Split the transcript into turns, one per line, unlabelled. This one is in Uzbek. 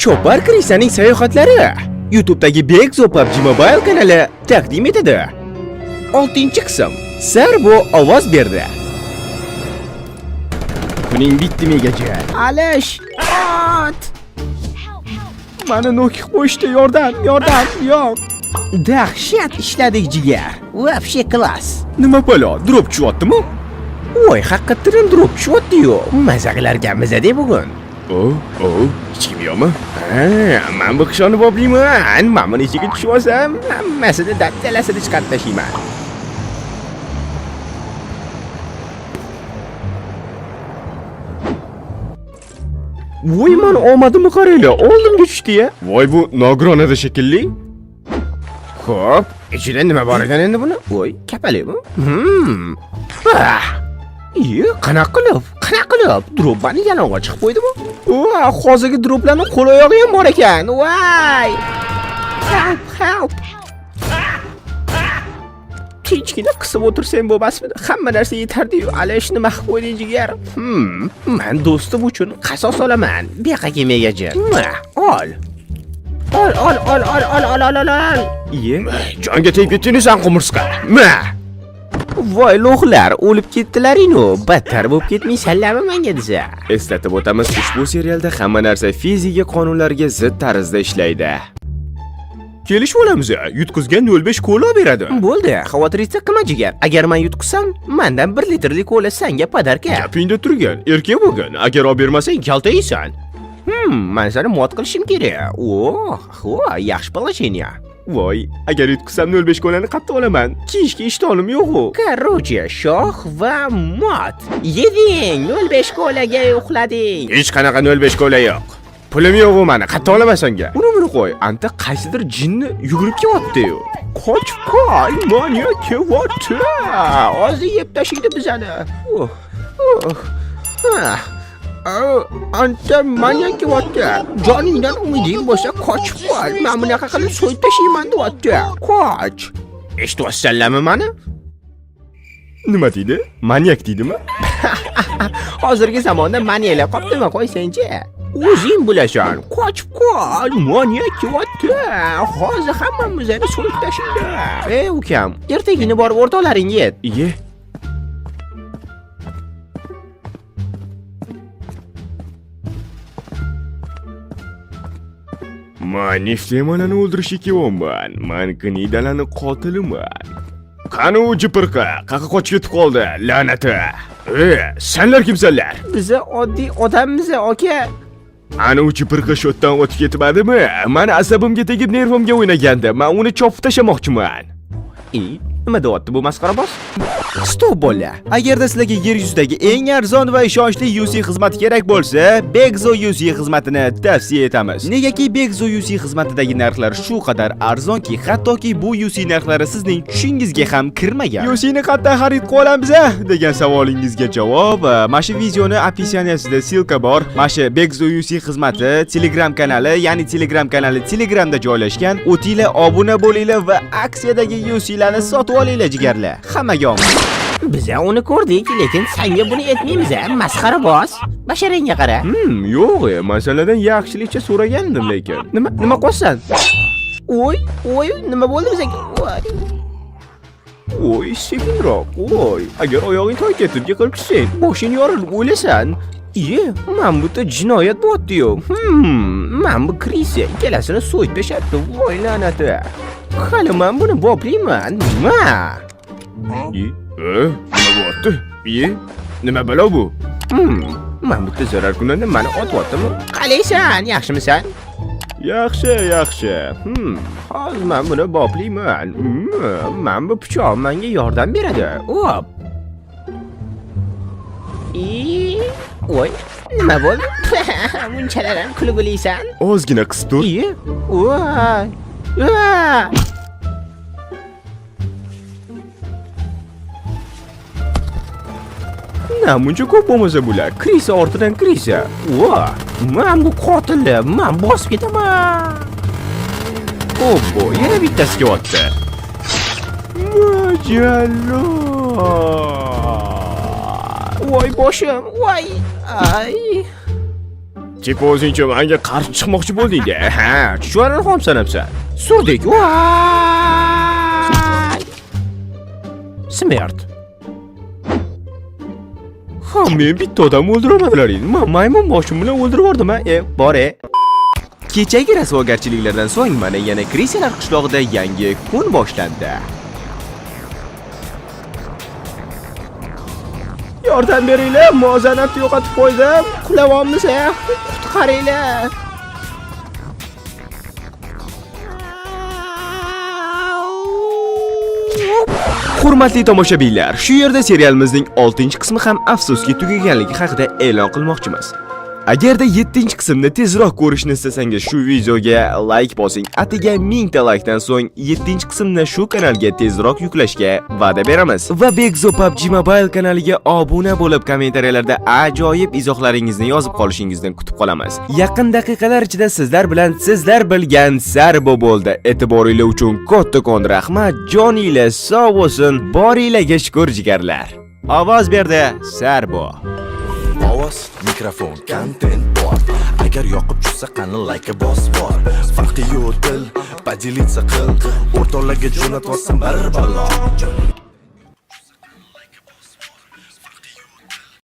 Chopar Krisaning sayohatlari YouTube'dagi Begzo PUBG Mobile kanali taqdim etadi. 6-qism. Serbo ovoz berdi. Kuning bitti megaja.
Alish, ot!
Mana no'kib qo'yishdi, yordam, yo'q.
Dahshat ishladik jigar. Вообще klass.
Nima balo, drop tushyaptimi? Voy, haqiqatan drop tushyapti-yu. Maza qilarkanmiz-da bugun. Hech kim yo'qmi? Men bu qishoni boplayman. Men buni ichiga tushib olsam, hammasini dattalasini chiqarib tashlayman. Voy, men omadimni qaranglar, oldimga tushdi-ya. Voy, bu nogironada shekilli. Xo'p, ichida nima bor ekan endi buni? Voy, kapalikmi? Qanaqa qilib? Droplarni yalang'och chiqib qo'ydimi? Hozirgi droplarning qo'l oyog'i ham bor ekan. Voy! Help! Tinchgina qisib o'tirsang bo'lmasmidi? Hamma narsa yetardi-yu. Alish nima qilib qo'yding jigar? Men do'stim uchun qasos olaman. Bu yoqqa kelmaygacha. Ol. Jonga tegib ketding san qumursqa. Voy lo'qlar, o'lib ketdilaring-ku. Battar bo'lib ketmaysanlarmi menga desa? Eslatib o'tamiz, ushbu serialda hamma narsa fizika qonunlariga zid tarzda ishlaydi. Kelishib olamiz, yutqizgan 05 kola beradi. Bo'ldi, xavotiringizni qilma jigar. Agar men yutqizsam, mendan 1 litrli kola senga padarka. Gapingda turgan, erkak bo'lgan. Agar olib bermasang, kaltaysan. Men seni mot qilishim kerak. Yaxshi положение. Voy, agar yutqizsam 05 kolani qayerdan olaman? Kiyishga ishtonim yo'q-ku. Короче, shoh va mot. Yeding, 05 kolaga uxlading. Hech qanaqa 05 kola yo'q. Pulim yo'q meni, qayerdan olaman senga? Buni qo'y. Anta qaysidir jinni yugurib kelyapti-yu. Qoch, manya kelyapti. Hozir yeb tashlaydi bizani. Anta manya kelyapti. Joningdan umiding bo'lsa qochib qol. Men bunaqa qilib so'yib tashlayman deyapti. Qoch. Eshitayapsanlarmi meni? Nima deydi? Manyak deydimi? Hozirgi zamonda manyalar qopdimi, qo'ysangchi. O'zing bilasan, qochib qol, manyak kelyapti. Hozir hammamizni so'yib tashlaydi. Ukam, ertagini borib o'rtoqlaringga yet. Iye. Men Neftemanani o'ldirishga kelyapman. Men Gnidalarning qotiliman. Qani u jipirqa, qaqa qochib ketib qoldi, la'nati. Senlar kimsanlar? Biz oddiy odammiz, aka. Ana u jipirqa shotdan o'tib ketmadimi? Meni asabimga tegib nervimga o'ynagandi. Men uni chopib tashamoqchiman. Nima deyapti bu masxaraboz? Stop bola. Agarda sizlarga yer yuzidagi eng arzon va ishonchli UC xizmati kerak bo'lsa, Begzo UC xizmatini tavsiya etamiz. Negaki Begzo UC xizmatidagi narxlar shu qadar arzonki, hattoki bu UC narxlari sizning tushingizga ham kirmagan. UC ni qanday xarid qila olamiz degan savolingizga javob mana shu videoni opisiyaniyasida silka bor. Mana shu Begzo UC xizmati Telegram kanali, ya'ni Telegram kanali Telegramda joylashgan. O'tinglar, obuna bo'linglar va aksiyadagi UC sotib olinglar jigarlar. Hammaga omad. Biz uni ko'rdik, lekin senga buni aytmaymiz, masxaraboz. Basharangga qara. Yo'q, masaladan yaxshilikcha so'ragandim lekin. Nima qo'ysan? Voy, nima bo'ldi bizga? Voy, sekinroq. Voy, agar oyog'ing toy ketib yiqilsang, boshing yorilib o'lasan. Men bu jinoyat bo'tdi-yu. Men bu Krisa ikkalasini so'yib tashatdi. Voy la'nati. Hali men buni boplayman. Nima bo'pti? Nima balo bu? Men bitta zarar kunanda meni otyaptimi? Qalaysan, yaxshimisan? Yaxshi. Hozir men buni boplayman. Men bu pichoq menga yordam beradi. Hop. Voy, nima bo'ldi? Bunchalar ham kulib o'laysan? Ozgina qisib tur. Namuncha ko'p bo'lmasa bular. Krisa ortidan Krisa. Men bu qotilni, men bosib ketaman. Obbo, yana bittasi kelyapti. Majallo. Voy boshim, voy. Ay. Tipa o'zingcha menga qarshi chiqmoqchi bo'lding-da. Ha, chuchvarani ham sanabsan. Surdik. Voy! Smert. Ha, men bitta odam o'ldirolmadilar edi. Men maymun boshim bilan o'ldirib yubordim. Bor-e. Kechagi rasvogarchiliklardan so'ng mana yana Krisalar qishlog'ida yangi kun boshlandi. Yordam beringlar, muvozanatni yo'qotib qo'ydim. Qulayapmiz, qutqaringlar. Hurmatli tomoshabinlar, shu yerda serialimizning 6-qismi ham afsuski tugaganligi haqida e'lon qilmoqchimiz. Agarda 7-qismni tezroq ko'rishni istasangiz, shu videoga like bosing. Atiga 1000 ta likedan so'ng 7-qismni shu kanalga tezroq yuklashga va'da beramiz. Va Begzo PUBG Mobile kanaliga obuna bo'lib, kommentariyalarda ajoyib izohlaringizni yozib qolishingizni kutib qolamiz. Yaqin daqiqalar ichida sizlar bilan sizlar bilgan Sarbo bo'ldi. E'tiboringiz uchun kattakon rahmat. Joningiz sog' bo'lsin. Boringlarga shukr jigarlar. Ovoz berdi Sarbo.
Ovoz, mikrofon, kontent bor. Agar yoqib tushsa qani like bos bor. Farqi yo'q dil, поделиться qil. O'rtoqlarga jo'natvosan bir balo.